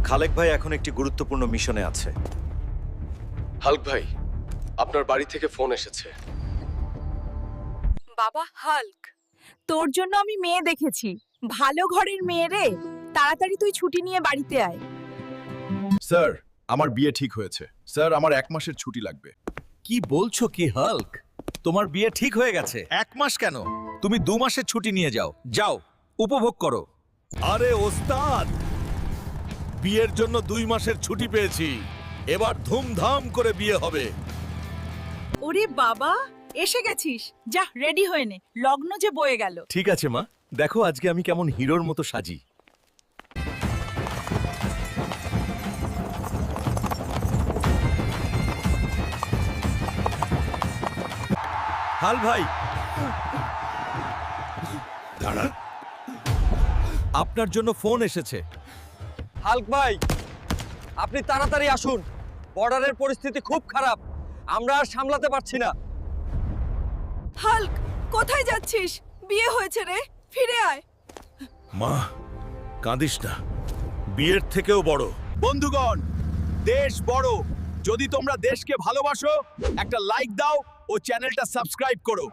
খালেক ভাই এখন একটি গুরুত্বপূর্ণ মিশনে আছে। হাল্ক ভাই, আপনার বাড়ি থেকে ফোন এসেছে। বাবা হাল্ক, তোর জন্য আমি মেয়ে দেখেছি, ভালো ঘরের মেয়ে রে। তাড়াতাড়ি তুই ছুটি নিয়ে বাড়িতে আয়। স্যার, আমার বিয়ে ঠিক হয়েছে। স্যার, আমার 1 মাসের ছুটি লাগবে। কি বলছো কি হাল্ক? তোমার বিয়ে ঠিক হয়ে গেছে? 1 মাস কেন, তুমি 2 মাসের ছুটি নিয়ে যাও। যাও, উপভোগ করো। আরে ওস্তাদ, বিয়ের জন্য 2 মাসের ছুটি পেয়েছি। এবার ধুমধাম করে বিয়ে হবে। ওরে বাবা, এসে গেছিস। যা রেডি হয়ে নে, লগ্ন যে বয়ে গেল। ঠিক আছে মা, দেখো আজকে আমি কেমন হিরোর মতো সাজি। হাল ভাই, দাঁড়ান, আপনার জন্য ফোন এসেছে। হাল্ক ভাই, আপনি তাড়াতাড়ি আসুন। বর্ডারের পরিস্থিতি খুব খারাপ, আমরা আর সামলাতে পারছি না। হাল্ক, কোথায় যাচ্ছিস? বিয়ে হয়েছে রে, ফিরে আয়। মা, কাঁদিস না, বিয়ের থেকেও বড়। বন্ধুগণ, দেশ বড়। যদি তোমরা দেশকে ভালোবাসো, একটা লাইক দাও ও চ্যানেলটা সাবস্ক্রাইব করো।